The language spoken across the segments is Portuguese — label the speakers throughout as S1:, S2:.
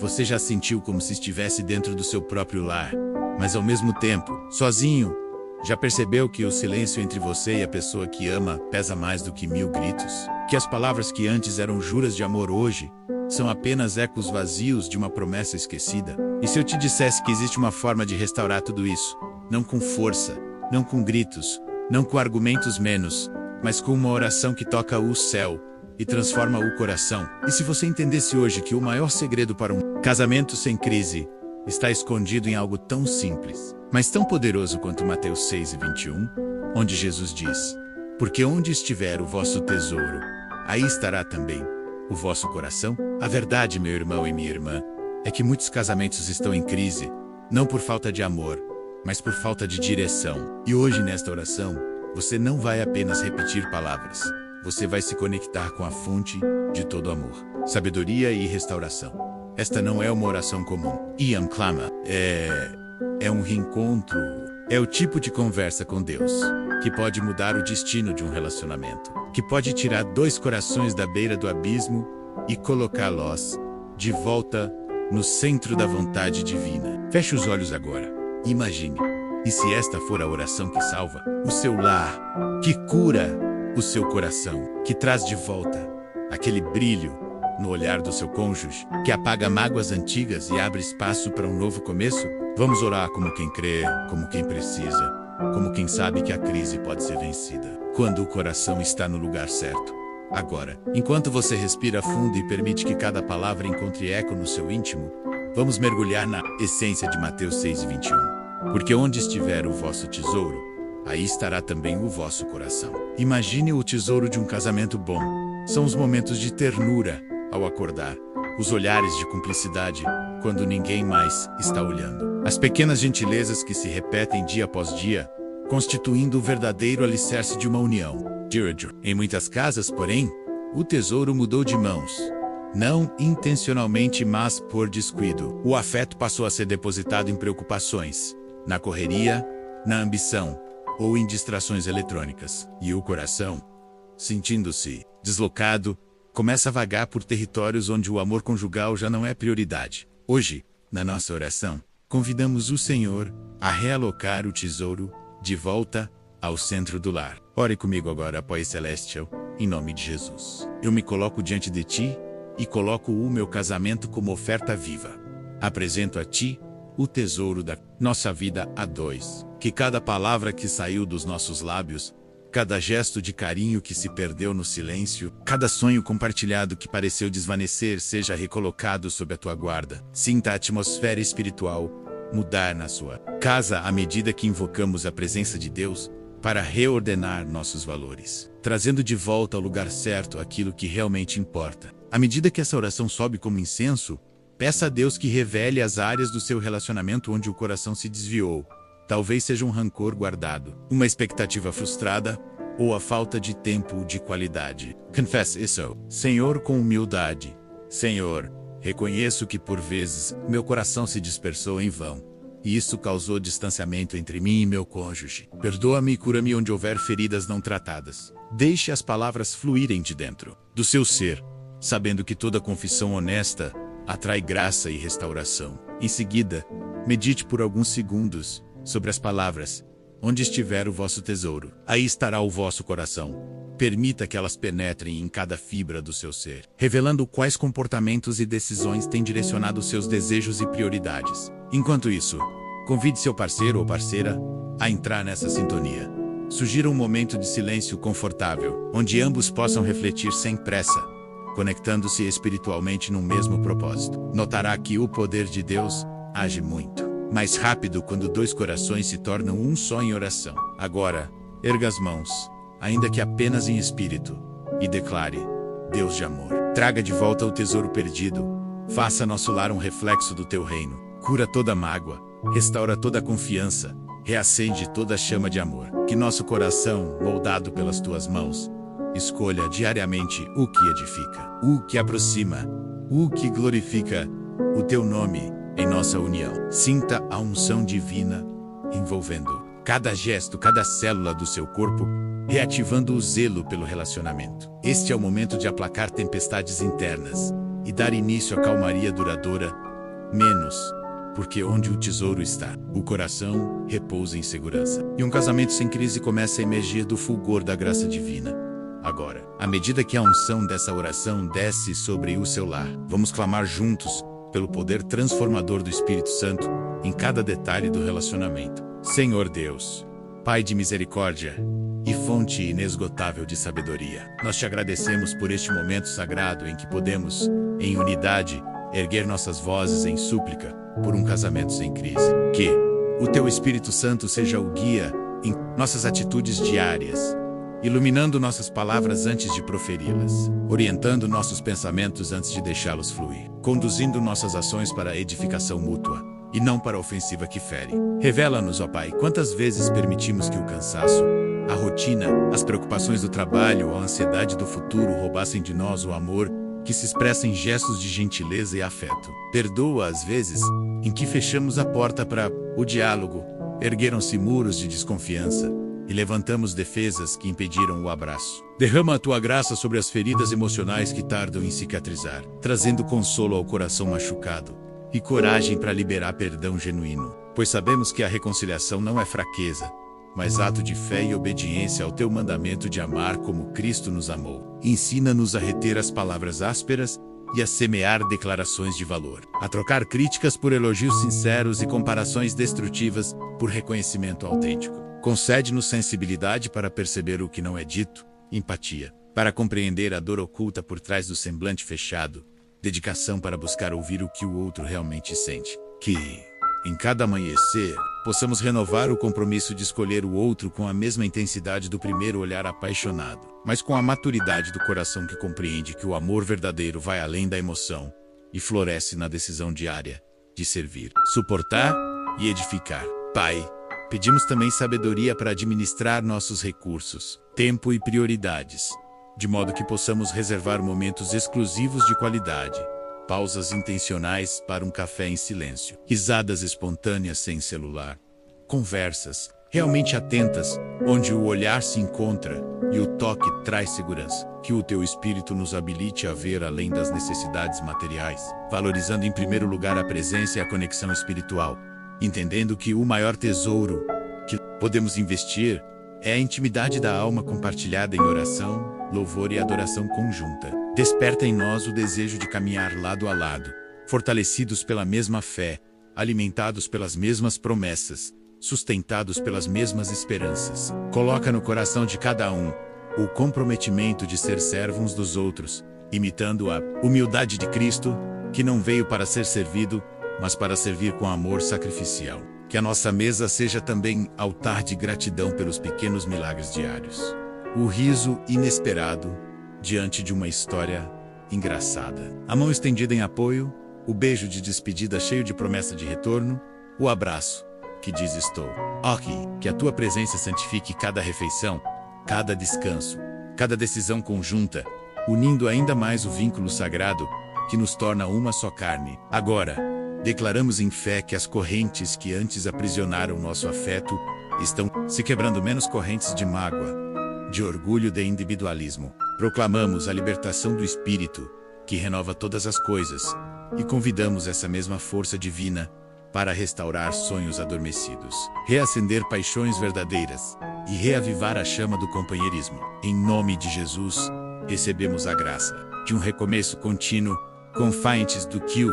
S1: Você já sentiu como se estivesse dentro do seu próprio lar, mas ao mesmo tempo, sozinho? Já percebeu que o silêncio entre você e a pessoa que ama pesa mais do que 1000 gritos? Que as palavras que antes eram juras de amor hoje são apenas ecos vazios de uma promessa esquecida? E se eu te dissesse que existe uma forma de restaurar tudo isso? Não com força, não com gritos, não com argumentos menos, mas com uma oração que toca o céu e transforma o coração. E se você entendesse hoje que o maior segredo para um casamento sem crise está escondido em algo tão simples, mas tão poderoso quanto Mateus 6:21, onde Jesus diz: porque onde estiver o vosso tesouro, aí estará também o vosso coração? A verdade, meu irmão e minha irmã, é que muitos casamentos estão em crise, não por falta de amor, mas por falta de direção. E hoje, nesta oração, você não vai apenas repetir palavras. Você vai se conectar com a fonte de todo amor, sabedoria e restauração. Esta não é uma oração comum. Ian clama. É um reencontro. É o tipo de conversa com Deus que pode mudar o destino de um relacionamento, que pode tirar 2 corações da beira do abismo e colocá-los de volta no centro da vontade divina. Feche os olhos agora. Imagine. E se esta for a oração que salva o seu lar, que cura o seu coração, que traz de volta aquele brilho no olhar do seu cônjuge, que apaga mágoas antigas e abre espaço para um novo começo? Vamos orar como quem crê, como quem precisa, como quem sabe que a crise pode ser vencida, quando o coração está no lugar certo. Agora, enquanto você respira fundo e permite que cada palavra encontre eco no seu íntimo, vamos mergulhar na essência de Mateus 6:21. Porque onde estiver o vosso tesouro, aí estará também o vosso coração. Imagine o tesouro de um casamento bom. São os momentos de ternura ao acordar, os olhares de cumplicidade quando ninguém mais está olhando, as pequenas gentilezas que se repetem dia após dia, constituindo o verdadeiro alicerce de uma união. Em muitas casas, porém, o tesouro mudou de mãos. Não intencionalmente, mas por descuido. O afeto passou a ser depositado em preocupações, na correria, na ambição ou em distrações eletrônicas. E o coração, sentindo-se deslocado, começa a vagar por territórios onde o amor conjugal já não é prioridade. Hoje, na nossa oração, convidamos o Senhor a realocar o tesouro de volta ao centro do lar. Ore comigo agora, Pai Celestial, em nome de Jesus. Eu me coloco diante de Ti e coloco o meu casamento como oferta viva. Apresento a Ti o tesouro da nossa vida a 2. Que cada palavra que saiu dos nossos lábios, cada gesto de carinho que se perdeu no silêncio, cada sonho compartilhado que pareceu desvanecer seja recolocado sob a Tua guarda. Sinta a atmosfera espiritual mudar na sua casa à medida que invocamos a presença de Deus para reordenar nossos valores, trazendo de volta ao lugar certo aquilo que realmente importa. À medida que essa oração sobe como incenso, peça a Deus que revele as áreas do seu relacionamento onde o coração se desviou. Talvez seja um rancor guardado, uma expectativa frustrada ou a falta de tempo de qualidade. Confess isso, Senhor, com humildade. Senhor, reconheço que por vezes meu coração se dispersou em vão, e isso causou distanciamento entre mim e meu cônjuge. Perdoa-me e cura-me onde houver feridas não tratadas. Deixe as palavras fluírem de dentro do seu ser, sabendo que toda confissão honesta atrai graça e restauração. Em seguida, medite por alguns segundos sobre as palavras: onde estiver o vosso tesouro, aí estará o vosso coração. Permita que elas penetrem em cada fibra do seu ser, revelando quais comportamentos e decisões têm direcionado seus desejos e prioridades. Enquanto isso, convide seu parceiro ou parceira a entrar nessa sintonia. Sugira um momento de silêncio confortável, onde ambos possam refletir sem pressa, conectando-se espiritualmente num mesmo propósito. Notará que o poder de Deus age muito mais rápido quando 2 corações se tornam um só em oração. Agora, erga as mãos, ainda que apenas em espírito, e declare: Deus de amor, traga de volta o tesouro perdido. Faça nosso lar um reflexo do Teu reino. Cura toda mágoa, restaura toda a confiança, reacende toda a chama de amor. Que nosso coração, moldado pelas Tuas mãos, escolha diariamente o que edifica, o que aproxima, o que glorifica o Teu nome em nossa união. Sinta a unção divina envolvendo cada gesto, cada célula do seu corpo, reativando o zelo pelo relacionamento. Este é o momento de aplacar tempestades internas e dar início à calmaria duradoura menos, porque onde o tesouro está, o coração repousa em segurança. E um casamento sem crise começa a emergir do fulgor da graça divina. Agora, à medida que a unção dessa oração desce sobre o seu lar, vamos clamar juntos pelo poder transformador do Espírito Santo em cada detalhe do relacionamento. Senhor Deus, Pai de misericórdia e fonte inesgotável de sabedoria, nós te agradecemos por este momento sagrado em que podemos, em unidade, erguer nossas vozes em súplica por um casamento sem crise. Que o teu Espírito Santo seja o guia em nossas atitudes diárias, iluminando nossas palavras antes de proferi-las, orientando nossos pensamentos antes de deixá-los fluir, conduzindo nossas ações para a edificação mútua e não para a ofensiva que fere. Revela-nos, ó Pai, quantas vezes permitimos que o cansaço, a rotina, as preocupações do trabalho ou a ansiedade do futuro roubassem de nós o amor que se expressa em gestos de gentileza e afeto. Perdoa as vezes em que fechamos a porta para o diálogo, ergueram-se muros de desconfiança e levantamos defesas que impediram o abraço. Derrama a tua graça sobre as feridas emocionais que tardam em cicatrizar, trazendo consolo ao coração machucado e coragem para liberar perdão genuíno, pois sabemos que a reconciliação não é fraqueza, mas ato de fé e obediência ao teu mandamento de amar como Cristo nos amou. Ensina-nos a reter as palavras ásperas e a semear declarações de valor, a trocar críticas por elogios sinceros e comparações destrutivas por reconhecimento autêntico. Concede-nos sensibilidade para perceber o que não é dito, empatia, para compreender a dor oculta por trás do semblante fechado, dedicação para buscar ouvir o que o outro realmente sente. Que, em cada amanhecer, possamos renovar o compromisso de escolher o outro com a mesma intensidade do primeiro olhar apaixonado, mas com a maturidade do coração que compreende que o amor verdadeiro vai além da emoção e floresce na decisão diária de servir, suportar e edificar. Pai, pedimos também sabedoria para administrar nossos recursos, tempo e prioridades, de modo que possamos reservar momentos exclusivos de qualidade, pausas intencionais para um café em silêncio, risadas espontâneas sem celular, conversas realmente atentas, onde o olhar se encontra e o toque traz segurança. Que o teu Espírito nos habilite a ver além das necessidades materiais, valorizando em primeiro lugar a presença e a conexão espiritual, entendendo que o maior tesouro que podemos investir é a intimidade da alma compartilhada em oração, louvor e adoração conjunta. Desperta em nós o desejo de caminhar lado a lado, fortalecidos pela mesma fé, alimentados pelas mesmas promessas, sustentados pelas mesmas esperanças. Coloca no coração de cada um o comprometimento de ser servo uns dos outros, imitando a humildade de Cristo, que não veio para ser servido, mas para servir com amor sacrificial. Que a nossa mesa seja também altar de gratidão pelos pequenos milagres diários. O riso inesperado diante de uma história engraçada. A mão estendida em apoio, o beijo de despedida cheio de promessa de retorno, o abraço que diz estou aqui. Que a tua presença santifique cada refeição, cada descanso, cada decisão conjunta, unindo ainda mais o vínculo sagrado que nos torna uma só carne. Agora, declaramos em fé que as correntes que antes aprisionaram nosso afeto estão se quebrando, menos correntes de mágoa, de orgulho, de individualismo. Proclamamos a libertação do Espírito, que renova todas as coisas, e convidamos essa mesma força divina para restaurar sonhos adormecidos, reacender paixões verdadeiras e reavivar a chama do companheirismo. Em nome de Jesus, recebemos a graça de um recomeço contínuo, confiantes do que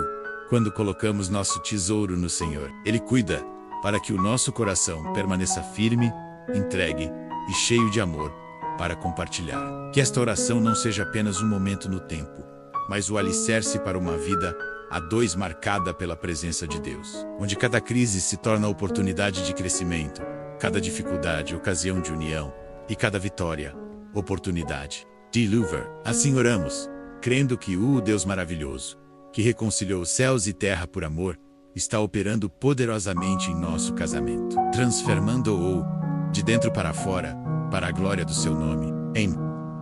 S1: quando colocamos nosso tesouro no Senhor, Ele cuida para que o nosso coração permaneça firme, entregue e cheio de amor para compartilhar. Que esta oração não seja apenas um momento no tempo, mas o alicerce para uma vida a dois marcada pela presença de Deus, onde cada crise se torna oportunidade de crescimento, cada dificuldade ocasião de união e cada vitória oportunidade de louvar. Assim oramos, crendo que o Deus maravilhoso, que reconciliou céus e terra por amor, está operando poderosamente em nosso casamento, transformando-o de dentro para fora, para a glória do seu nome.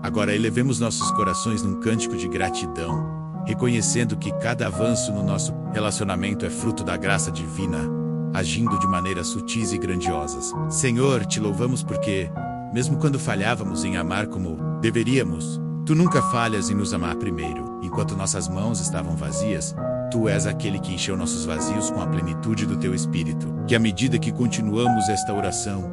S1: Agora elevemos nossos corações num cântico de gratidão, reconhecendo que cada avanço no nosso relacionamento é fruto da graça divina, agindo de maneiras sutis e grandiosas. Senhor, te louvamos porque, mesmo quando falhávamos em amar como deveríamos, tu nunca falhas em nos amar primeiro. Enquanto nossas mãos estavam vazias, Tu és aquele que encheu nossos vazios com a plenitude do Teu Espírito. Que à medida que continuamos esta oração,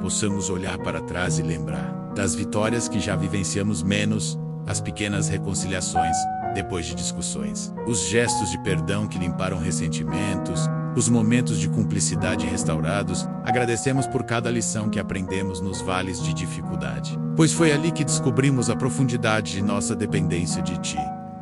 S1: possamos olhar para trás e lembrar das vitórias que já vivenciamos, menos as pequenas reconciliações depois de discussões, os gestos de perdão que limparam ressentimentos, os momentos de cumplicidade restaurados. Agradecemos por cada lição que aprendemos nos vales de dificuldade, pois foi ali que descobrimos a profundidade de nossa dependência de Ti.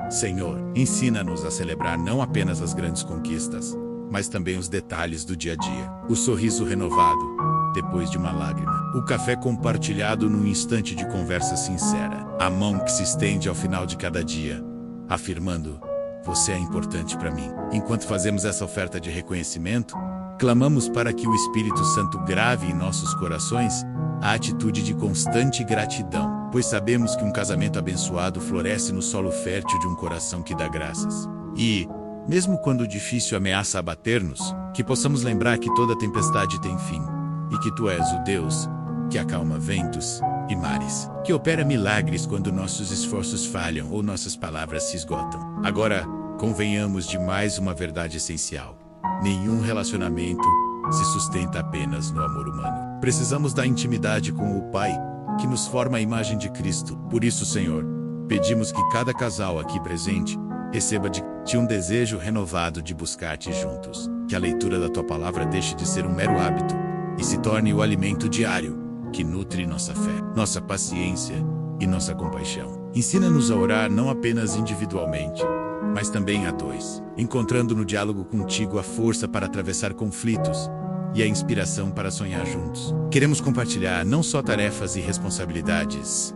S1: Senhor, ensina-nos a celebrar não apenas as grandes conquistas, mas também os detalhes do dia a dia. O sorriso renovado depois de uma lágrima, o café compartilhado num instante de conversa sincera, a mão que se estende ao final de cada dia, afirmando: você é importante para mim. Enquanto fazemos essa oferta de reconhecimento, clamamos para que o Espírito Santo grave em nossos corações a atitude de constante gratidão, pois sabemos que um casamento abençoado floresce no solo fértil de um coração que dá graças. E, mesmo quando o difícil ameaça abater-nos, que possamos lembrar que toda tempestade tem fim, e que Tu és o Deus que acalma ventos e mares, que opera milagres quando nossos esforços falham ou nossas palavras se esgotam. Agora, convenhamos de mais uma verdade essencial: nenhum relacionamento se sustenta apenas no amor humano. Precisamos da intimidade com o Pai, que nos forma a imagem de Cristo. Por isso, Senhor, pedimos que cada casal aqui presente receba de Ti um desejo renovado de buscar-Te juntos. Que a leitura da Tua palavra deixe de ser um mero hábito e se torne o alimento diário que nutre nossa fé, nossa paciência e nossa compaixão. Ensina-nos a orar não apenas individualmente, mas também a dois, encontrando no diálogo contigo a força para atravessar conflitos e a inspiração para sonhar juntos. Queremos compartilhar não só tarefas e responsabilidades,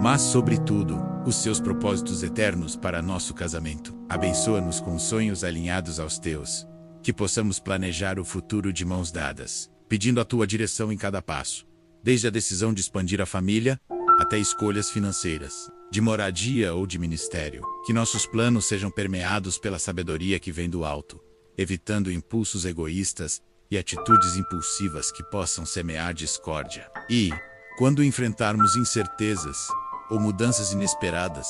S1: mas, sobretudo, os Seus propósitos eternos para nosso casamento. Abençoa-nos com sonhos alinhados aos Teus, que possamos planejar o futuro de mãos dadas, pedindo a Tua direção em cada passo, desde a decisão de expandir a família até escolhas financeiras, de moradia ou de ministério. Que nossos planos sejam permeados pela sabedoria que vem do alto, evitando impulsos egoístas e atitudes impulsivas que possam semear discórdia. E, quando enfrentarmos incertezas ou mudanças inesperadas,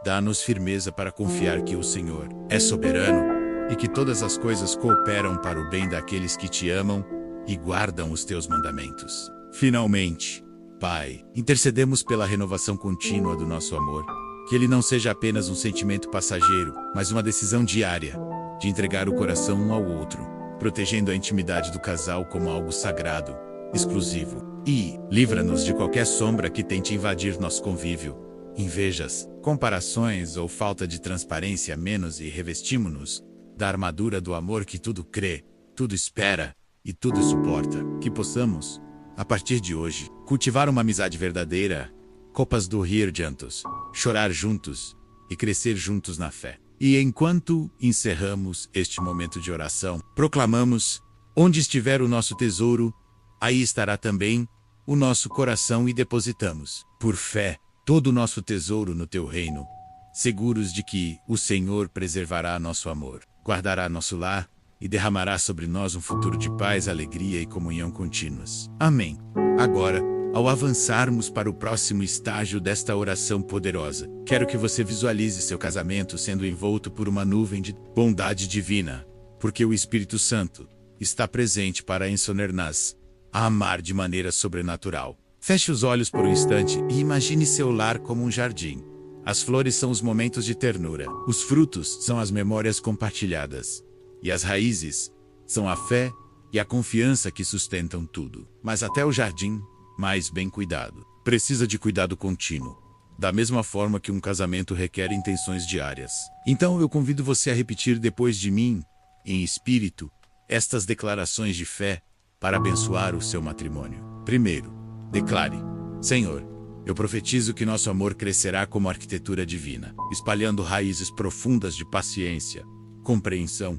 S1: dá-nos firmeza para confiar que o Senhor é soberano e que todas as coisas cooperam para o bem daqueles que Te amam e guardam os Teus mandamentos. Finalmente, Pai, intercedemos pela renovação contínua do nosso amor, que ele não seja apenas um sentimento passageiro, mas uma decisão diária de entregar o coração um ao outro, protegendo a intimidade do casal como algo sagrado, exclusivo. E livra-nos de qualquer sombra que tente invadir nosso convívio, invejas, comparações ou falta de transparência, menos, e revestimo-nos da armadura do amor que tudo crê, tudo espera e tudo suporta. Que possamos, a partir de hoje, cultivar uma amizade verdadeira, copas do rir juntos, chorar juntos e crescer juntos na fé. E enquanto encerramos este momento de oração, proclamamos: onde estiver o nosso tesouro, aí estará também o nosso coração, e depositamos, por fé, todo o nosso tesouro no Teu reino, seguros de que o Senhor preservará nosso amor, guardará nosso lar e derramará sobre nós um futuro de paz, alegria e comunhão contínuas. Amém. Agora, ao avançarmos para o próximo estágio desta oração poderosa, quero que você visualize seu casamento sendo envolto por uma nuvem de bondade divina, porque o Espírito Santo está presente para ensinar-nos a amar de maneira sobrenatural. Feche os olhos por um instante e imagine seu lar como um jardim. As flores são os momentos de ternura, os frutos são as memórias compartilhadas, e as raízes são a fé e a confiança que sustentam tudo. Mas até o jardim, mais bem cuidado, precisa de cuidado contínuo, da mesma forma que um casamento requer intenções diárias. Então eu convido você a repetir depois de mim, em espírito, estas declarações de fé para abençoar o seu matrimônio. Primeiro, declare: Senhor, eu profetizo que nosso amor crescerá como arquitetura divina, espalhando raízes profundas de paciência, compreensão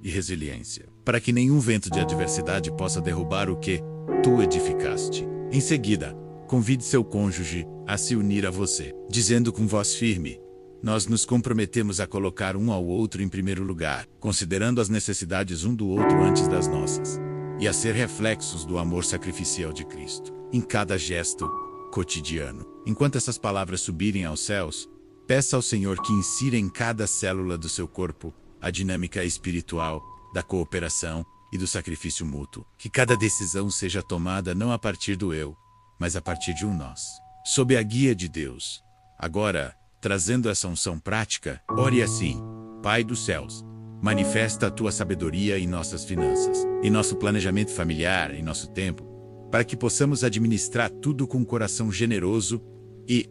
S1: e resiliência, para que nenhum vento de adversidade possa derrubar o que Tu edificaste. Em seguida, convide seu cônjuge a se unir a você, dizendo com voz firme: nós nos comprometemos a colocar um ao outro em primeiro lugar, considerando as necessidades um do outro antes das nossas, e a ser reflexos do amor sacrificial de Cristo em cada gesto cotidiano. Enquanto essas palavras subirem aos céus, peça ao Senhor que insira em cada célula do seu corpo a dinâmica espiritual, da cooperação e do sacrifício mútuo. Que cada decisão seja tomada não a partir do eu, mas a partir de um nós, sob a guia de Deus. Agora, trazendo essa unção prática, ore assim: Pai dos céus, manifesta a tua sabedoria em nossas finanças, em nosso planejamento familiar, em nosso tempo, para que possamos administrar tudo com um coração generoso e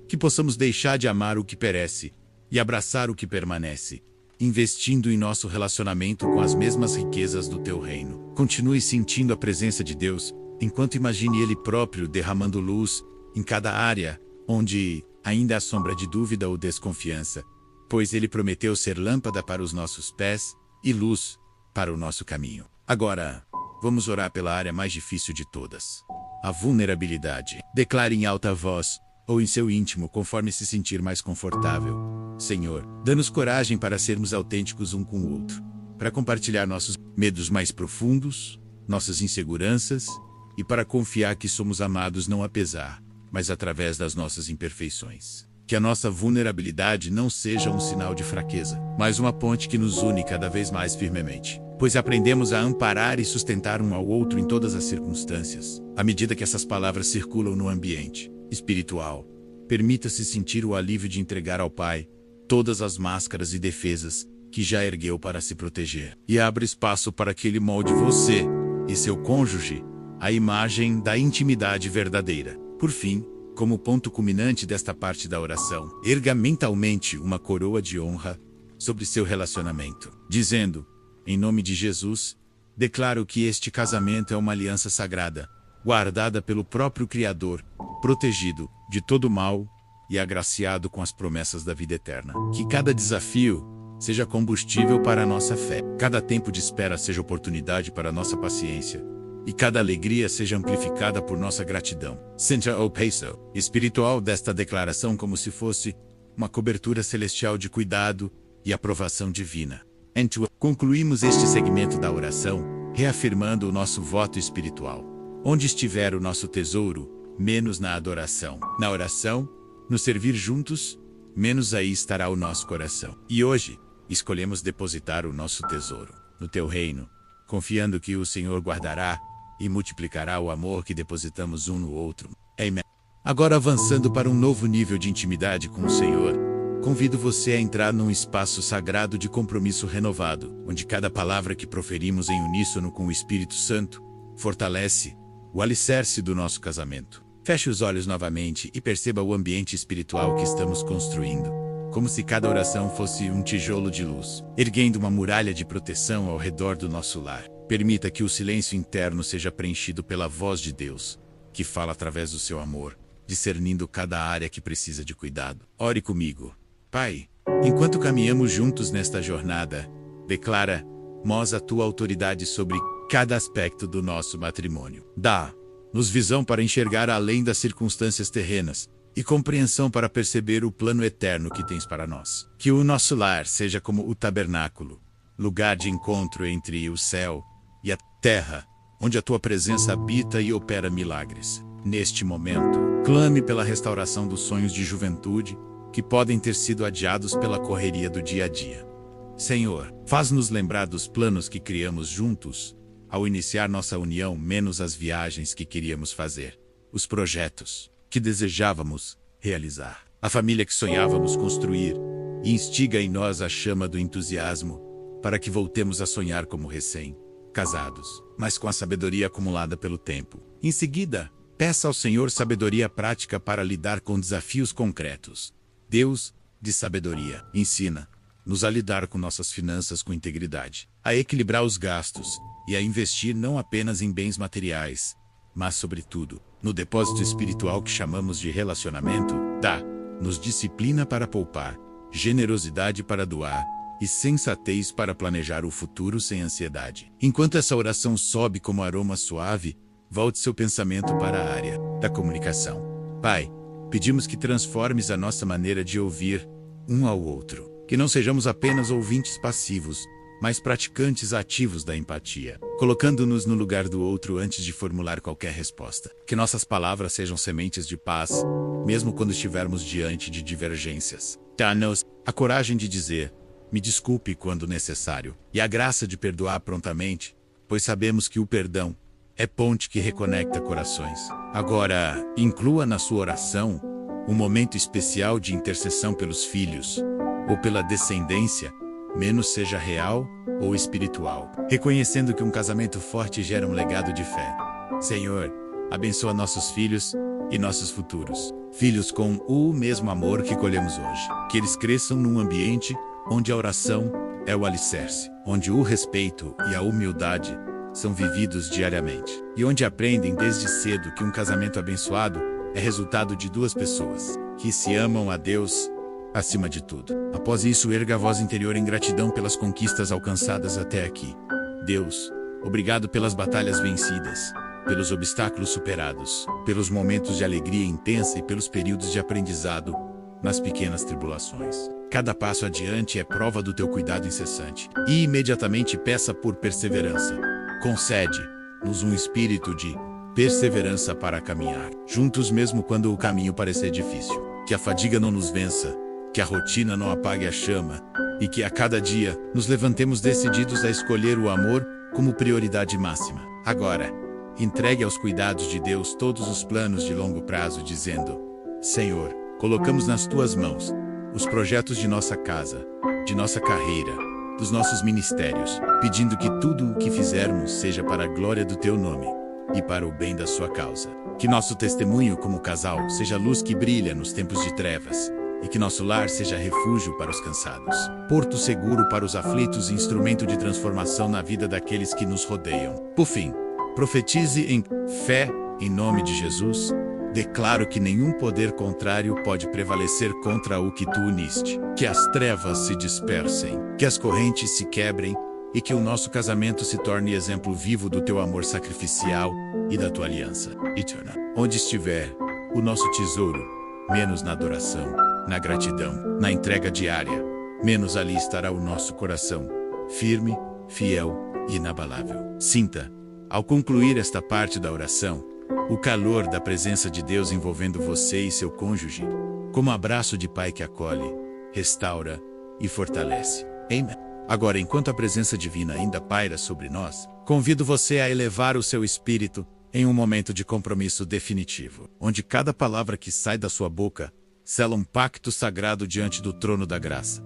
S1: que possamos deixar de amar o que perece e abraçar o que permanece, investindo em nosso relacionamento com as mesmas riquezas do teu reino. Continue sentindo a presença de Deus, enquanto imagine Ele próprio derramando luz em cada área onde ainda há sombra de dúvida ou desconfiança, pois Ele prometeu ser lâmpada para os nossos pés e luz para o nosso caminho. Agora, vamos orar pela área mais difícil de todas: a vulnerabilidade. Declare em alta voz, ou em seu íntimo, conforme se sentir mais confortável: Senhor, dá-nos coragem para sermos autênticos um com o outro, para compartilhar nossos medos mais profundos, nossas inseguranças, e para confiar que somos amados não apesar, mas através das nossas imperfeições. Que a nossa vulnerabilidade não seja um sinal de fraqueza, mas uma ponte que nos une cada vez mais firmemente, pois aprendemos a amparar e sustentar um ao outro em todas as circunstâncias. À medida que essas palavras circulam no ambiente espiritual, permita-se sentir o alívio de entregar ao Pai todas as máscaras e defesas que já ergueu para se proteger, e abra espaço para que Ele molde você e seu cônjuge à imagem da intimidade verdadeira. Por fim, como ponto culminante desta parte da oração, erga mentalmente uma coroa de honra sobre seu relacionamento, dizendo: em nome de Jesus, declaro que este casamento é uma aliança sagrada, guardada pelo próprio Criador, protegido de todo mal e agraciado com as promessas da vida eterna. Que cada desafio seja combustível para a nossa fé, cada tempo de espera seja oportunidade para a nossa paciência, e cada alegria seja amplificada por nossa gratidão. Sinta o peso espiritual desta declaração como se fosse uma cobertura celestial de cuidado e aprovação divina. Concluímos este segmento da oração reafirmando o nosso voto espiritual: onde estiver o nosso tesouro, menos na adoração. Na oração, nos servir juntos, menos aí estará o nosso coração. E hoje, escolhemos depositar o nosso tesouro no teu reino, confiando que o Senhor guardará e multiplicará o amor que depositamos um no outro. Amém. Agora, avançando para um novo nível de intimidade com o Senhor, convido você a entrar num espaço sagrado de compromisso renovado, onde cada palavra que proferimos em uníssono com o Espírito Santo fortalece o alicerce do nosso casamento. Feche os olhos novamente e perceba o ambiente espiritual que estamos construindo, como se cada oração fosse um tijolo de luz, erguendo uma muralha de proteção ao redor do nosso lar. Permita que o silêncio interno seja preenchido pela voz de Deus, que fala através do seu amor, discernindo cada área que precisa de cuidado. Ore comigo. Pai, enquanto caminhamos juntos nesta jornada, declara-nos a tua autoridade sobre cada aspecto do nosso matrimônio. Dá-nos visão para enxergar além das circunstâncias terrenas e compreensão para perceber o plano eterno que tens para nós. Que o nosso lar seja como o tabernáculo, lugar de encontro entre o céu e a terra, onde a tua presença habita e opera milagres. Neste momento, clame pela restauração dos sonhos de juventude que podem ter sido adiados pela correria do dia a dia. Senhor, faz-nos lembrar dos planos que criamos juntos ao iniciar nossa união, menos as viagens que queríamos fazer, os projetos que desejávamos realizar, a família que sonhávamos construir, e instiga em nós a chama do entusiasmo para que voltemos a sonhar como recém-casados, mas com a sabedoria acumulada pelo tempo. Em seguida, peça ao Senhor sabedoria prática para lidar com desafios concretos. Deus de sabedoria, ensina-nos a lidar com nossas finanças com integridade, a equilibrar os gastos e a investir não apenas em bens materiais, mas, sobretudo, no depósito espiritual que chamamos de relacionamento. Dá-nos disciplina para poupar, generosidade para doar e sensatez para planejar o futuro sem ansiedade. Enquanto essa oração sobe como aroma suave, volte seu pensamento para a área da comunicação. Pai, pedimos que transformes a nossa maneira de ouvir um ao outro, que não sejamos apenas ouvintes passivos, mas praticantes ativos da empatia, colocando-nos no lugar do outro antes de formular qualquer resposta. Que nossas palavras sejam sementes de paz, mesmo quando estivermos diante de divergências. Dá-nos a coragem de dizer: Me desculpe quando necessário, e a graça de perdoar prontamente, pois sabemos que o perdão é ponte que reconecta corações. Agora, inclua na sua oração um momento especial de intercessão pelos filhos, ou pela descendência, menos seja real ou espiritual, reconhecendo que um casamento forte gera um legado de fé. Senhor, abençoa nossos filhos e nossos futuros. Filhos com o mesmo amor que colhemos hoje. Que eles cresçam num ambiente onde a oração é o alicerce, onde o respeito e a humildade são vividos diariamente, e onde aprendem desde cedo que um casamento abençoado é resultado de duas pessoas que se amam a Deus acima de tudo. Após isso, erga a voz interior em gratidão pelas conquistas alcançadas até aqui. Deus, obrigado pelas batalhas vencidas, pelos obstáculos superados, pelos momentos de alegria intensa e pelos períodos de aprendizado nas pequenas tribulações. Cada passo adiante é prova do teu cuidado incessante. E imediatamente peça por perseverança. Concede-nos um espírito de perseverança para caminhar juntos mesmo quando o caminho parecer difícil. Que a fadiga não nos vença, que a rotina não apague a chama, e que a cada dia nos levantemos decididos a escolher o amor como prioridade máxima. Agora, entregue aos cuidados de Deus todos os planos de longo prazo, dizendo: Senhor, colocamos nas tuas mãos os projetos de nossa casa, de nossa carreira, dos nossos ministérios, pedindo que tudo o que fizermos seja para a glória do teu nome e para o bem da sua causa. Que nosso testemunho como casal seja luz que brilha nos tempos de trevas, e que nosso lar seja refúgio para os cansados, porto seguro para os aflitos e instrumento de transformação na vida daqueles que nos rodeiam. Por fim, profetize em fé, em nome de Jesus. Declaro que nenhum poder contrário pode prevalecer contra o que tu uniste. Que as trevas se dispersem, que as correntes se quebrem e que o nosso casamento se torne exemplo vivo do teu amor sacrificial e da tua aliança eterna. Onde estiver o nosso tesouro, menos na adoração, na gratidão, na entrega diária, menos ali estará o nosso coração, firme, fiel e inabalável. Sinta, ao concluir esta parte da oração, o calor da presença de Deus envolvendo você e seu cônjuge, como abraço de pai que acolhe, restaura e fortalece. Amém. Agora, enquanto a presença divina ainda paira sobre nós, convido você a elevar o seu espírito em um momento de compromisso definitivo, onde cada palavra que sai da sua boca sela um pacto sagrado diante do trono da graça.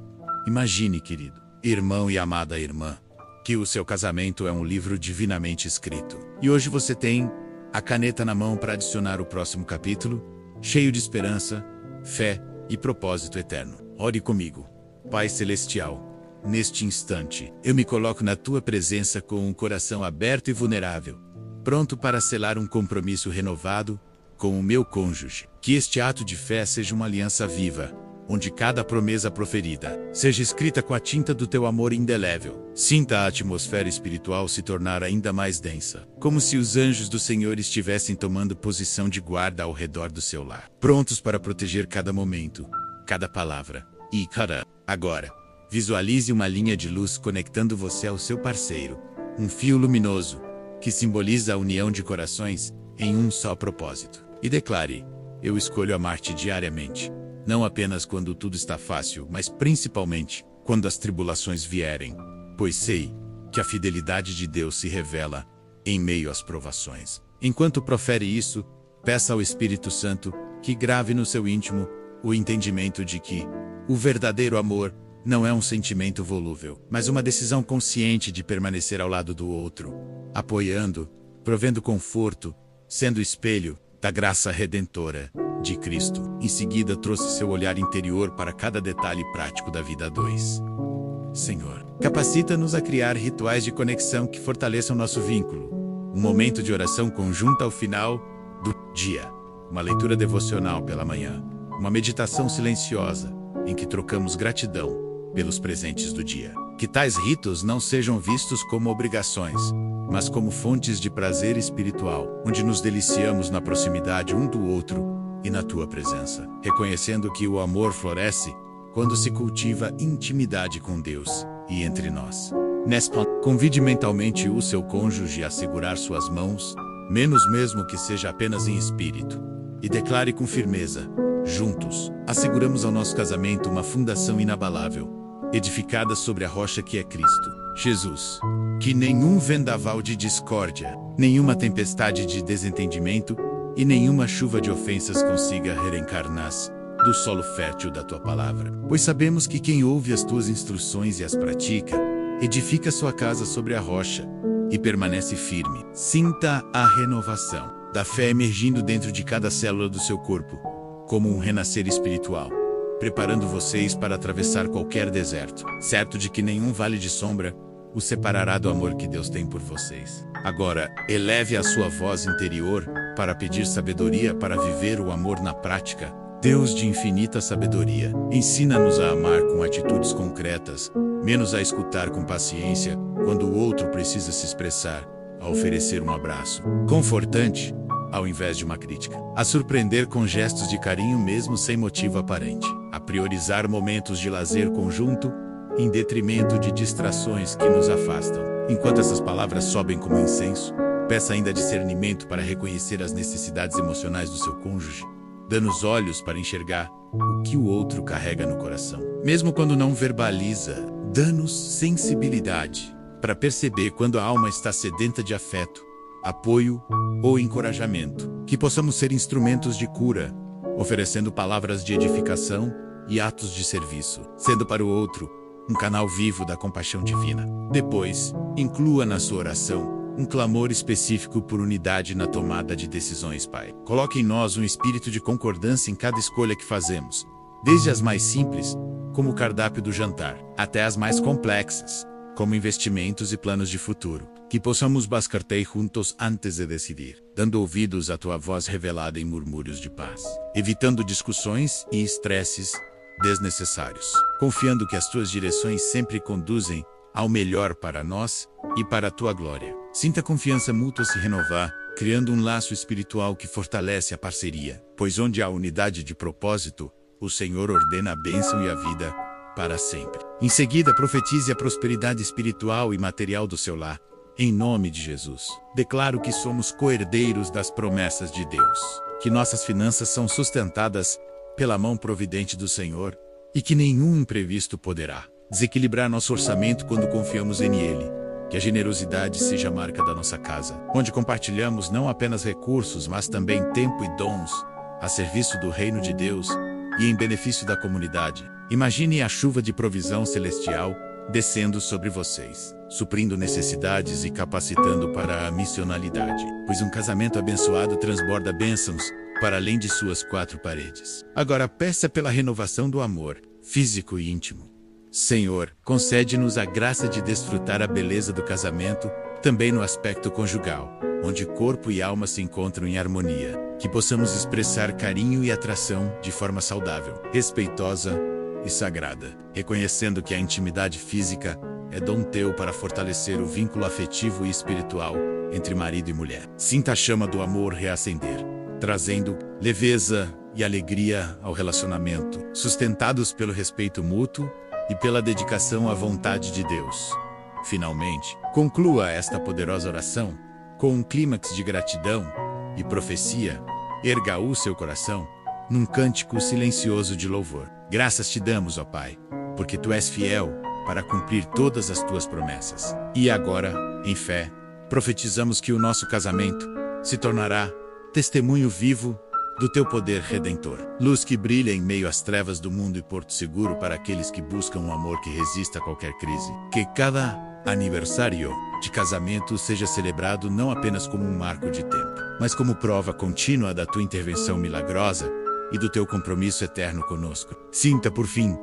S1: Imagine, querido irmão e amada irmã, que o seu casamento é um livro divinamente escrito. E hoje você tem a caneta na mão para adicionar o próximo capítulo, cheio de esperança, fé e propósito eterno. Ore comigo. Pai Celestial, neste instante, eu me coloco na tua presença com um coração aberto e vulnerável, pronto para selar um compromisso renovado com o meu cônjuge. Que este ato de fé seja uma aliança viva, onde cada promessa proferida seja escrita com a tinta do teu amor indelével. Sinta a atmosfera espiritual se tornar ainda mais densa, como se os anjos do Senhor estivessem tomando posição de guarda ao redor do seu lar, prontos para proteger cada momento, cada palavra e cada. Agora, visualize uma linha de luz conectando você ao seu parceiro, um fio luminoso que simboliza a união de corações em um só propósito. E declare: eu escolho amar-te diariamente. Não apenas quando tudo está fácil, mas principalmente quando as tribulações vierem, pois sei que a fidelidade de Deus se revela em meio às provações. Enquanto profere isso, peça ao Espírito Santo que grave no seu íntimo o entendimento de que o verdadeiro amor não é um sentimento volúvel, mas uma decisão consciente de permanecer ao lado do outro, apoiando, provendo conforto, sendo espelho da graça redentora de Cristo. Em seguida, trouxe seu olhar interior para cada detalhe prático da vida a dois. Senhor, capacita-nos a criar rituais de conexão que fortaleçam nosso vínculo. Um momento de oração conjunta ao final do dia, uma leitura devocional pela manhã, uma meditação silenciosa em que trocamos gratidão pelos presentes do dia. Que tais ritos não sejam vistos como obrigações, mas como fontes de prazer espiritual, onde nos deliciamos na proximidade um do outro e na tua presença, reconhecendo que o amor floresce quando se cultiva intimidade com Deus e entre nós. Convide mentalmente o seu cônjuge a segurar suas mãos, menos mesmo que seja apenas em espírito, e declare com firmeza: juntos, asseguramos ao nosso casamento uma fundação inabalável, edificada sobre a rocha que é Cristo Jesus. Que nenhum vendaval de discórdia, nenhuma tempestade de desentendimento e nenhuma chuva de ofensas consiga reencarnar-se do solo fértil da tua palavra. Pois sabemos que quem ouve as tuas instruções e as pratica, edifica sua casa sobre a rocha e permanece firme. Sinta a renovação da fé emergindo dentro de cada célula do seu corpo, como um renascer espiritual, preparando vocês para atravessar qualquer deserto, certo de que nenhum vale de sombra os separará do amor que Deus tem por vocês. Agora, eleve a sua voz interior para pedir sabedoria para viver o amor na prática. Deus de infinita sabedoria, ensina-nos a amar com atitudes concretas, menos a escutar com paciência quando o outro precisa se expressar, a oferecer um abraço confortante, ao invés de uma crítica, a surpreender com gestos de carinho mesmo sem motivo aparente, a priorizar momentos de lazer conjunto, em detrimento de distrações que nos afastam. Enquanto essas palavras sobem como incenso, peça ainda discernimento para reconhecer as necessidades emocionais do seu cônjuge, dando-nos olhos para enxergar o que o outro carrega no coração. Mesmo quando não verbaliza, dá-nos sensibilidade para perceber quando a alma está sedenta de afeto, apoio ou encorajamento. Que possamos ser instrumentos de cura, oferecendo palavras de edificação e atos de serviço, sendo para o outro um canal vivo da compaixão divina. Depois, inclua na sua oração um clamor específico por unidade na tomada de decisões, Pai. Coloque em nós um espírito de concordância em cada escolha que fazemos, desde as mais simples, como o cardápio do jantar, até as mais complexas, como investimentos e planos de futuro. Que possamos bascartei juntos antes de decidir, dando ouvidos à tua voz revelada em murmúrios de paz, evitando discussões e estresses desnecessários, confiando que as tuas direções sempre conduzem ao melhor para nós e para a tua glória. Sinta a confiança mútua se renovar, criando um laço espiritual que fortalece a parceria, pois onde há unidade de propósito, o Senhor ordena a bênção e a vida para sempre. Em seguida, profetize a prosperidade espiritual e material do seu lar. Em nome de Jesus, declaro que somos co-herdeiros das promessas de Deus, que nossas finanças são sustentadas pela mão providente do Senhor e que nenhum imprevisto poderá desequilibrar nosso orçamento quando confiamos em Ele. Que a generosidade seja a marca da nossa casa, onde compartilhamos não apenas recursos, mas também tempo e dons, a serviço do reino de Deus e em benefício da comunidade. Imagine a chuva de provisão celestial descendo sobre vocês, suprindo necessidades e capacitando para a missionalidade, pois um casamento abençoado transborda bênçãos para além de suas quatro paredes. Agora peça pela renovação do amor, físico e íntimo. Senhor, concede-nos a graça de desfrutar a beleza do casamento, também no aspecto conjugal, onde corpo e alma se encontram em harmonia. Que possamos expressar carinho e atração de forma saudável, respeitosa e sagrada, reconhecendo que a intimidade física é dom teu para fortalecer o vínculo afetivo e espiritual entre marido e mulher. Sinta a chama do amor reacender, trazendo leveza e alegria ao relacionamento, sustentados pelo respeito mútuo e pela dedicação à vontade de Deus. Finalmente, conclua esta poderosa oração com um clímax de gratidão e profecia. Erga o seu coração num cântico silencioso de louvor. Graças te damos, ó Pai, porque tu és fiel para cumprir todas as tuas promessas. E agora, em fé, profetizamos que o nosso casamento se tornará testemunho vivo do teu poder redentor. Luz que brilha em meio às trevas do mundo e porto seguro para aqueles que buscam um amor que resista a qualquer crise. Que cada aniversário de casamento seja celebrado não apenas como um marco de tempo, mas como prova contínua da tua intervenção milagrosa e do teu compromisso eterno conosco. Sinta, por fim,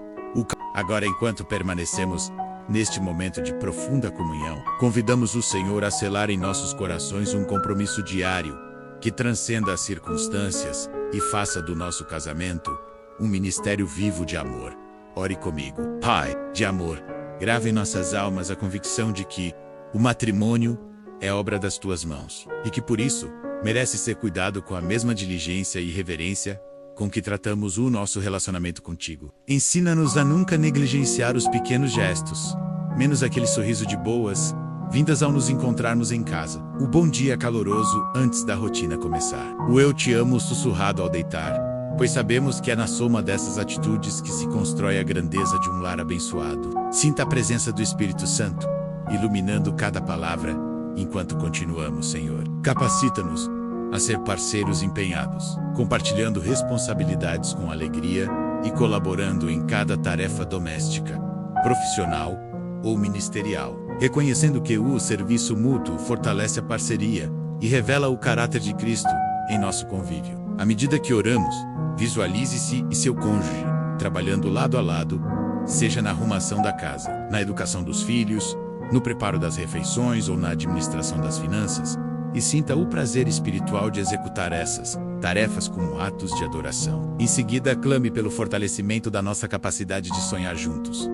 S1: agora, enquanto permanecemos neste momento de profunda comunhão, convidamos o Senhor a selar em nossos corações um compromisso diário que transcenda as circunstâncias e faça do nosso casamento um ministério vivo de amor. Ore comigo. Pai de amor, grave em nossas almas a convicção de que o matrimônio é obra das tuas mãos e que, por isso, merece ser cuidado com a mesma diligência e reverência com que tratamos o nosso relacionamento contigo. Ensina-nos a nunca negligenciar os pequenos gestos, menos aquele sorriso de boas vindas ao nos encontrarmos em casa, o bom dia caloroso antes da rotina começar, o eu te amo sussurrado ao deitar, pois sabemos que é na soma dessas atitudes que se constrói a grandeza de um lar abençoado. Sinta a presença do Espírito Santo, iluminando cada palavra, enquanto continuamos, Senhor. Capacita-nos a ser parceiros empenhados, compartilhando responsabilidades com alegria e colaborando em cada tarefa doméstica, profissional ou ministerial, reconhecendo que o serviço mútuo fortalece a parceria e revela o caráter de Cristo em nosso convívio. À medida que oramos, visualize-se e seu cônjuge trabalhando lado a lado, seja na arrumação da casa, na educação dos filhos, no preparo das refeições ou na administração das finanças, e sinta o prazer espiritual de executar essas tarefas como atos de adoração. Em seguida, clame pelo fortalecimento da nossa capacidade de sonhar juntos.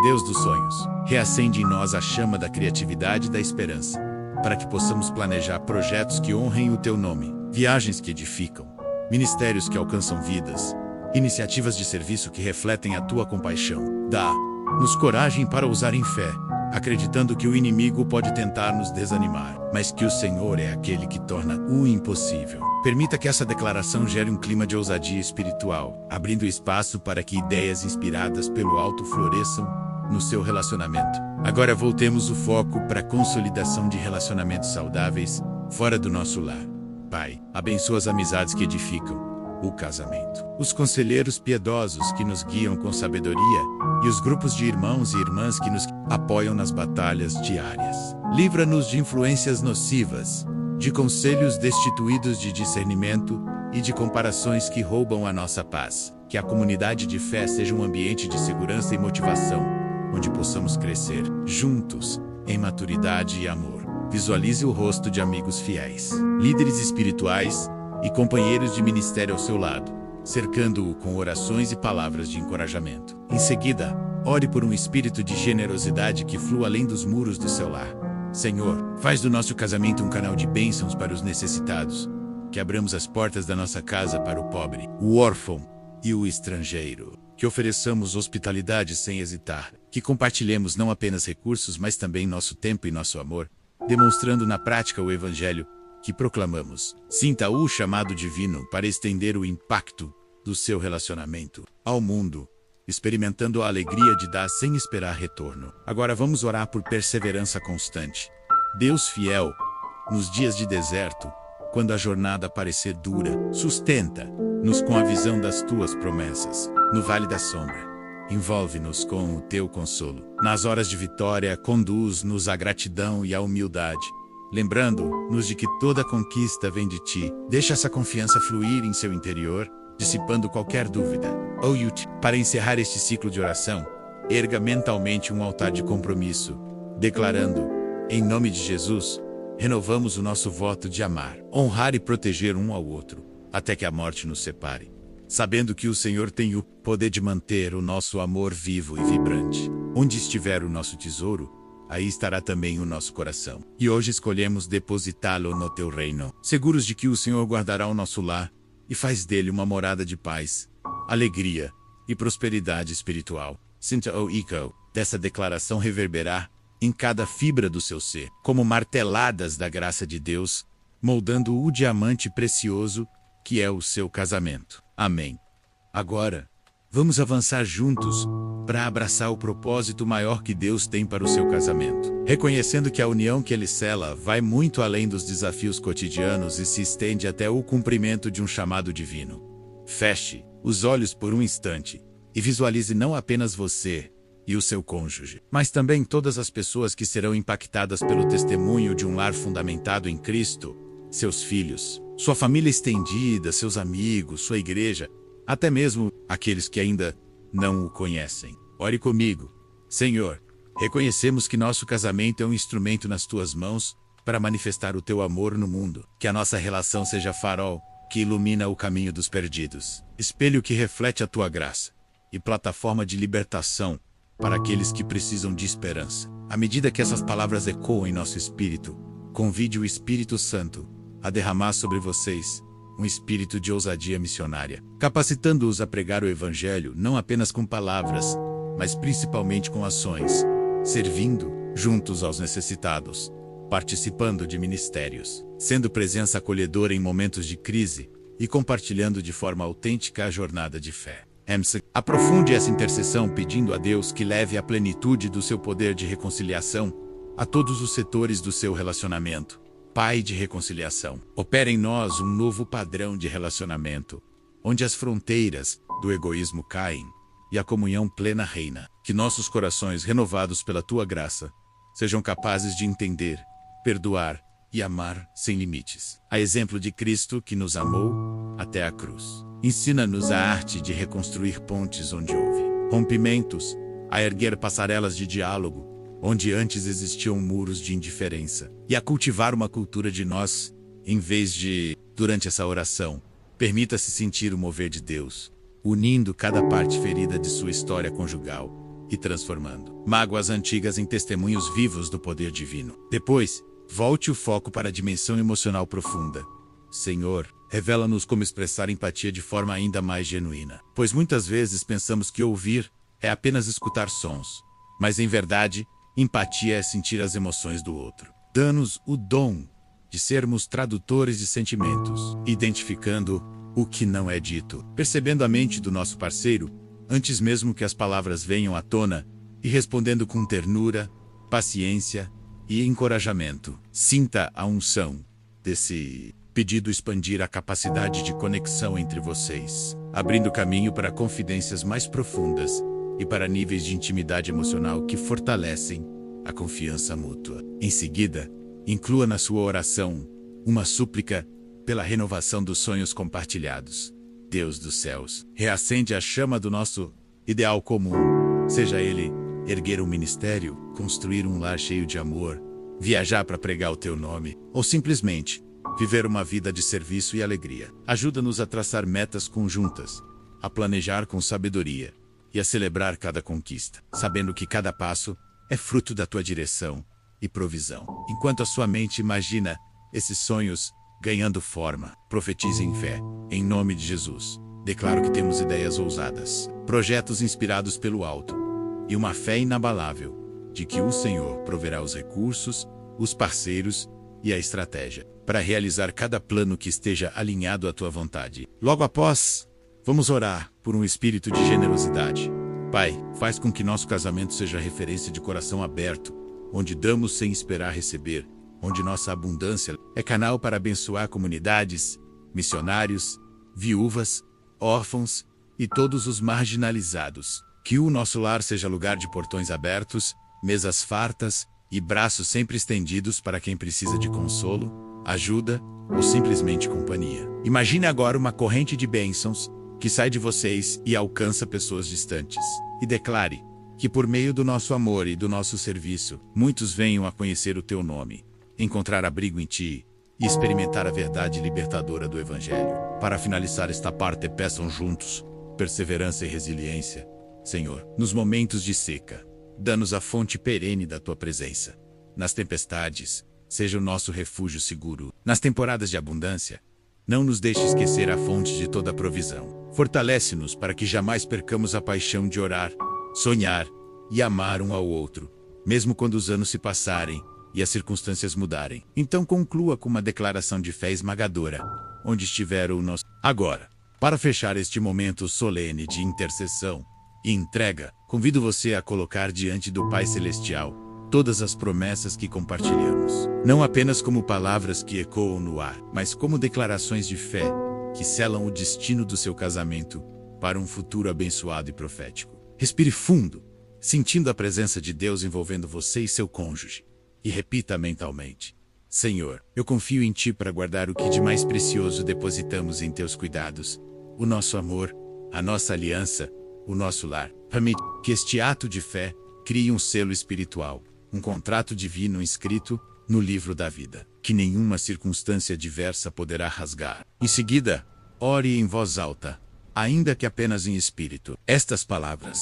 S1: Deus dos sonhos, reacende em nós a chama da criatividade e da esperança, para que possamos planejar projetos que honrem o teu nome, viagens que edificam, ministérios que alcançam vidas, iniciativas de serviço que refletem a tua compaixão. Dá-nos coragem para usar em fé, acreditando que o inimigo pode tentar nos desanimar, mas que o Senhor é aquele que torna o impossível. Permita que essa declaração gere um clima de ousadia espiritual, abrindo espaço para que ideias inspiradas pelo alto floresçam no seu relacionamento. Agora voltemos o foco para a consolidação de relacionamentos saudáveis fora do nosso lar. Pai, abençoa as amizades que edificam o casamento, os conselheiros piedosos que nos guiam com sabedoria e os grupos de irmãos e irmãs que nos apoiam nas batalhas diárias. Livra-nos de influências nocivas, de conselhos destituídos de discernimento e de comparações que roubam a nossa paz. Que a comunidade de fé seja um ambiente de segurança e motivação, onde possamos crescer juntos em maturidade e amor. Visualize o rosto de amigos fiéis, líderes espirituais e companheiros de ministério ao seu lado, cercando-o com orações e palavras de encorajamento. Em seguida, ore por um espírito de generosidade que flua além dos muros do seu lar. Senhor, faz do nosso casamento um canal de bênçãos para os necessitados, que abramos as portas da nossa casa para o pobre, o órfão e o estrangeiro, que ofereçamos hospitalidade sem hesitar, que compartilhemos não apenas recursos, mas também nosso tempo e nosso amor, demonstrando na prática o Evangelho que proclamamos. Sinta o chamado divino para estender o impacto do seu relacionamento ao mundo, experimentando a alegria de dar sem esperar retorno. Agora vamos orar por perseverança constante. Deus fiel, nos dias de deserto, quando a jornada parecer dura, sustenta-nos com a visão das tuas promessas. No vale da sombra, envolve-nos com o teu consolo. Nas horas de vitória, conduz-nos à gratidão e à humildade, lembrando-nos de que toda conquista vem de ti. Deixa essa confiança fluir em seu interior, dissipando qualquer dúvida. Para encerrar este ciclo de oração, erga mentalmente um altar de compromisso, declarando: em nome de Jesus, renovamos o nosso voto de amar, honrar e proteger um ao outro, até que a morte nos separe, sabendo que o Senhor tem o poder de manter o nosso amor vivo e vibrante. Onde estiver o nosso tesouro, aí estará também o nosso coração. E hoje escolhemos depositá-lo no teu reino, seguros de que o Senhor guardará o nosso lar e faz dele uma morada de paz, alegria e prosperidade espiritual. Sinta o eco dessa declaração reverberar em cada fibra do seu ser, como marteladas da graça de Deus, moldando o diamante precioso que é o seu casamento. Amém. Agora, vamos avançar juntos para abraçar o propósito maior que Deus tem para o seu casamento, reconhecendo que a união que ele cela vai muito além dos desafios cotidianos e se estende até o cumprimento de um chamado divino. Feche os olhos por um instante e visualize não apenas você e o seu cônjuge, mas também todas as pessoas que serão impactadas pelo testemunho de um lar fundamentado em Cristo, seus filhos, sua família estendida, seus amigos, sua igreja, até mesmo aqueles que ainda não o conhecem. Ore comigo. Senhor, reconhecemos que nosso casamento é um instrumento nas tuas mãos para manifestar o teu amor no mundo. Que a nossa relação seja farol que ilumina o caminho dos perdidos, espelho que reflete a tua graça e plataforma de libertação para aqueles que precisam de esperança. À medida que essas palavras ecoam em nosso espírito, convide o Espírito Santo a derramar sobre vocês um espírito de ousadia missionária, capacitando-os a pregar o Evangelho não apenas com palavras, mas principalmente com ações, servindo juntos aos necessitados, participando de ministérios, sendo presença acolhedora em momentos de crise e compartilhando de forma autêntica a jornada de fé. Aprofunde essa intercessão pedindo a Deus que leve a plenitude do seu poder de reconciliação a todos os setores do seu relacionamento. Pai de reconciliação, opera em nós um novo padrão de relacionamento, onde as fronteiras do egoísmo caem e a comunhão plena reina. Que nossos corações, renovados pela tua graça, sejam capazes de entender, perdoar e amar sem limites. A exemplo de Cristo que nos amou até a cruz. Ensina-nos a arte de reconstruir pontes onde houve rompimentos, a erguer passarelas de diálogo, onde antes existiam muros de indiferença, e a cultivar uma cultura de nós, em vez de, durante essa oração, permita-se sentir o mover de Deus, unindo cada parte ferida de sua história conjugal e transformando mágoas antigas em testemunhos vivos do poder divino. Depois, volte o foco para a dimensão emocional profunda. Senhor, revela-nos como expressar empatia de forma ainda mais genuína, pois muitas vezes pensamos que ouvir é apenas escutar sons, mas em verdade, empatia é sentir as emoções do outro. Dá-nos o dom de sermos tradutores de sentimentos, identificando o que não é dito, percebendo a mente do nosso parceiro, antes mesmo que as palavras venham à tona, e respondendo com ternura, paciência e encorajamento. Sinta a unção desse pedido expandir a capacidade de conexão entre vocês, abrindo caminho para confidências mais profundas e para níveis de intimidade emocional que fortalecem a confiança mútua. Em seguida, inclua na sua oração uma súplica pela renovação dos sonhos compartilhados. Deus dos céus, reacende a chama do nosso ideal comum, seja ele erguer um ministério, construir um lar cheio de amor, viajar para pregar o teu nome, ou simplesmente viver uma vida de serviço e alegria. Ajuda-nos a traçar metas conjuntas, a planejar com sabedoria e a celebrar cada conquista, sabendo que cada passo é fruto da tua direção e provisão. Enquanto a sua mente imagina esses sonhos ganhando forma, profetize em fé, em nome de Jesus. Declaro que temos ideias ousadas, projetos inspirados pelo alto e uma fé inabalável de que o Senhor proverá os recursos, os parceiros e a estratégia para realizar cada plano que esteja alinhado à tua vontade. Logo após, vamos orar por um espírito de generosidade. Pai, faz com que nosso casamento seja referência de coração aberto, onde damos sem esperar receber, onde nossa abundância é canal para abençoar comunidades, missionários, viúvas, órfãos e todos os marginalizados. Que o nosso lar seja lugar de portões abertos, mesas fartas e braços sempre estendidos para quem precisa de consolo, ajuda ou simplesmente companhia. Imagine agora uma corrente de bênçãos que sai de vocês e alcança pessoas distantes. E declare que por meio do nosso amor e do nosso serviço, muitos venham a conhecer o teu nome, encontrar abrigo em ti e experimentar a verdade libertadora do Evangelho. Para finalizar esta parte, peçam juntos perseverança e resiliência. Senhor, nos momentos de seca, dá-nos a fonte perene da tua presença. Nas tempestades, seja o nosso refúgio seguro. Nas temporadas de abundância, não nos deixe esquecer a fonte de toda a provisão. Fortalece-nos para que jamais percamos a paixão de orar, sonhar e amar um ao outro, mesmo quando os anos se passarem e as circunstâncias mudarem. Então conclua com uma declaração de fé esmagadora, onde estiver o nosso. Agora, para fechar este momento solene de intercessão e entrega, convido você a colocar diante do Pai Celestial todas as promessas que compartilhamos, não apenas como palavras que ecoam no ar, mas como declarações de fé que selam o destino do seu casamento para um futuro abençoado e profético. Respire fundo, sentindo a presença de Deus envolvendo você e seu cônjuge, e repita mentalmente: Senhor, eu confio em Ti para guardar o que de mais precioso depositamos em Teus cuidados, o nosso amor, a nossa aliança, o nosso lar. Permite que este ato de fé crie um selo espiritual, um contrato divino inscrito no livro da vida, que nenhuma circunstância adversa poderá rasgar. Em seguida, ore em voz alta, ainda que apenas em espírito, estas palavras: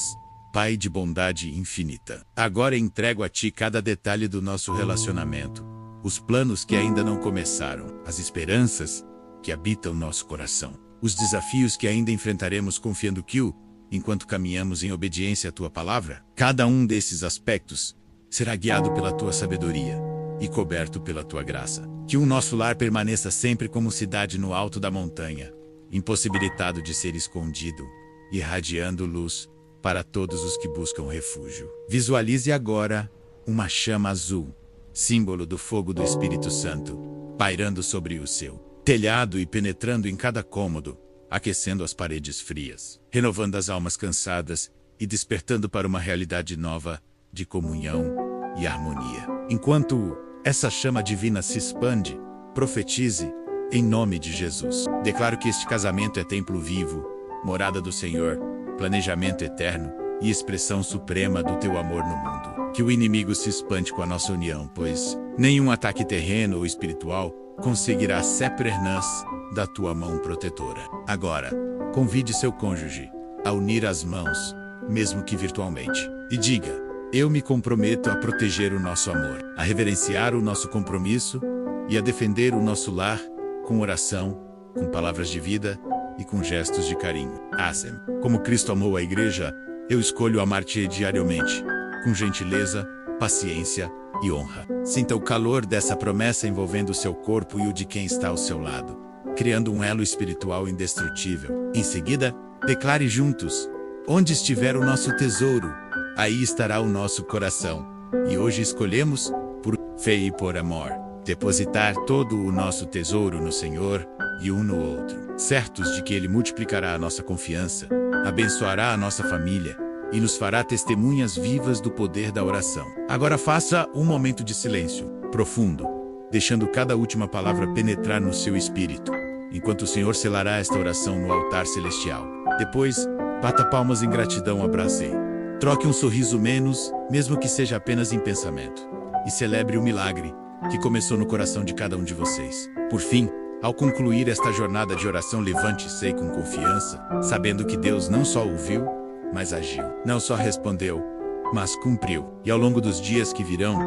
S1: Pai de bondade infinita, agora entrego a Ti cada detalhe do nosso relacionamento, os planos que ainda não começaram, as esperanças que habitam nosso coração, os desafios que ainda enfrentaremos confiando que enquanto caminhamos em obediência à Tua palavra, cada um desses aspectos será guiado pela Tua sabedoria e coberto pela Tua graça. Que o nosso lar permaneça sempre como cidade no alto da montanha, impossibilitado de ser escondido, irradiando luz para todos os que buscam refúgio. Visualize agora uma chama azul, símbolo do fogo do Espírito Santo, pairando sobre o seu telhado e penetrando em cada cômodo, aquecendo as paredes frias, renovando as almas cansadas e despertando para uma realidade nova de comunhão e harmonia. Enquanto essa chama divina se expande, profetize em nome de Jesus. Declaro que este casamento é templo vivo, morada do Senhor, planejamento eterno e expressão suprema do teu amor no mundo. Que o inimigo se espante com a nossa união, pois nenhum ataque terreno ou espiritual conseguirá separar-nos da tua mão protetora. Agora, convide seu cônjuge a unir as mãos, mesmo que virtualmente, e diga: eu me comprometo a proteger o nosso amor, a reverenciar o nosso compromisso e a defender o nosso lar com oração, com palavras de vida e com gestos de carinho. Assim, como Cristo amou a igreja, eu escolho amar-te diariamente, com gentileza, paciência e honra. Sinta o calor dessa promessa envolvendo o seu corpo e o de quem está ao seu lado, criando um elo espiritual indestrutível. Em seguida, declare juntos: onde estiver o nosso tesouro, aí estará o nosso coração. E hoje escolhemos, por fé e por amor, depositar todo o nosso tesouro no Senhor e um no outro, certos de que Ele multiplicará a nossa confiança, abençoará a nossa família e nos fará testemunhas vivas do poder da oração. Agora faça um momento de silêncio profundo, deixando cada última palavra penetrar no seu espírito, enquanto o Senhor selará esta oração no altar celestial. Depois, bata palmas em gratidão, abracei. Troque um sorriso menos, mesmo que seja apenas em pensamento, e celebre o milagre que começou no coração de cada um de vocês. Por fim, ao concluir esta jornada de oração, levante-se com confiança, sabendo que Deus não só ouviu, mas agiu. Não só respondeu, mas cumpriu. E ao longo dos dias que virão,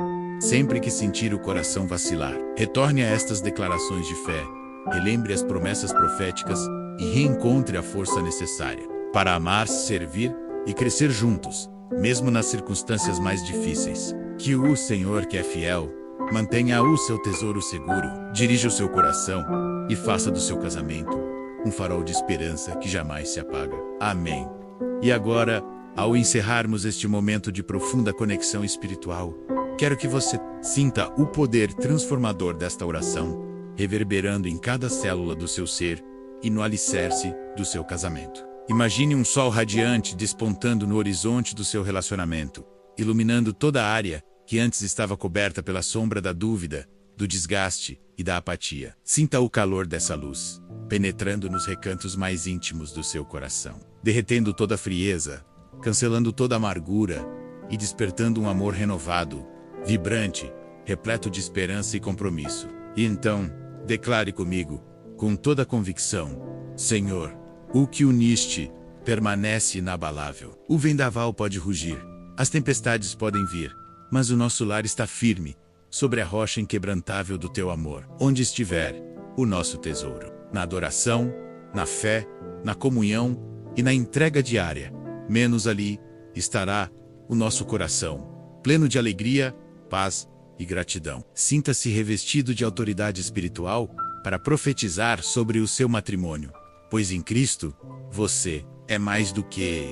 S1: sempre que sentir o coração vacilar, retorne a estas declarações de fé, relembre as promessas proféticas e reencontre a força necessária para amar, servir e crescer juntos, mesmo nas circunstâncias mais difíceis. Que o Senhor, que é fiel, mantenha o seu tesouro seguro, dirija o seu coração e faça do seu casamento um farol de esperança que jamais se apaga. Amém. E agora, ao encerrarmos este momento de profunda conexão espiritual, quero que você sinta o poder transformador desta oração, reverberando em cada célula do seu ser e no alicerce do seu casamento. Imagine um sol radiante despontando no horizonte do seu relacionamento, iluminando toda a área que antes estava coberta pela sombra da dúvida, do desgaste e da apatia. Sinta o calor dessa luz, penetrando nos recantos mais íntimos do seu coração, derretendo toda a frieza, cancelando toda a amargura e despertando um amor renovado, vibrante, repleto de esperança e compromisso. E então, declare comigo, com toda a convicção: Senhor, o que uniste permanece inabalável. O vendaval pode rugir, as tempestades podem vir, mas o nosso lar está firme, sobre a rocha inquebrantável do teu amor. Onde estiver o nosso tesouro, na adoração, na fé, na comunhão e na entrega diária, menos ali estará o nosso coração, pleno de alegria, paz e gratidão. Sinta-se revestido de autoridade espiritual para profetizar sobre o seu matrimônio, pois em Cristo você é mais do que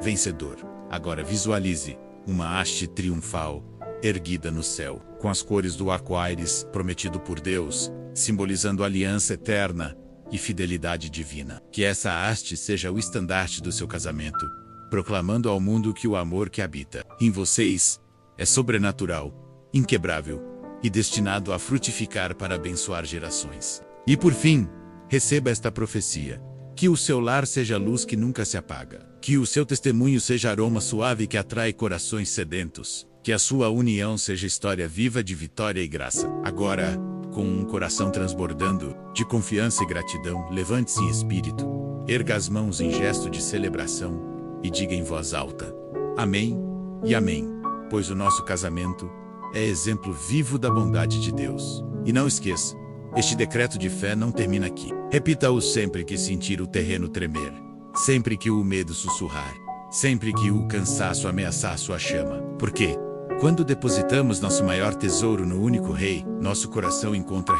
S1: vencedor. Agora visualize uma haste triunfal erguida no céu, com as cores do arco-íris prometido por Deus, simbolizando aliança eterna e fidelidade divina. Que essa haste seja o estandarte do seu casamento, proclamando ao mundo que o amor que habita em vocês é sobrenatural, inquebrável e destinado a frutificar para abençoar gerações. E por fim, receba esta profecia: que o seu lar seja luz que nunca se apaga, que o seu testemunho seja aroma suave que atrai corações sedentos, que a sua união seja história viva de vitória e graça. Agora, com um coração transbordando de confiança e gratidão, levante-se em espírito, erga as mãos em gesto de celebração e diga em voz alta: Amém e Amém, pois o nosso casamento é exemplo vivo da bondade de Deus. E não esqueça, este decreto de fé não termina aqui. Repita-o sempre que sentir o terreno tremer, sempre que o medo sussurrar, sempre que o cansaço ameaçar sua chama. Porque, quando depositamos nosso maior tesouro no único Rei, nosso coração encontra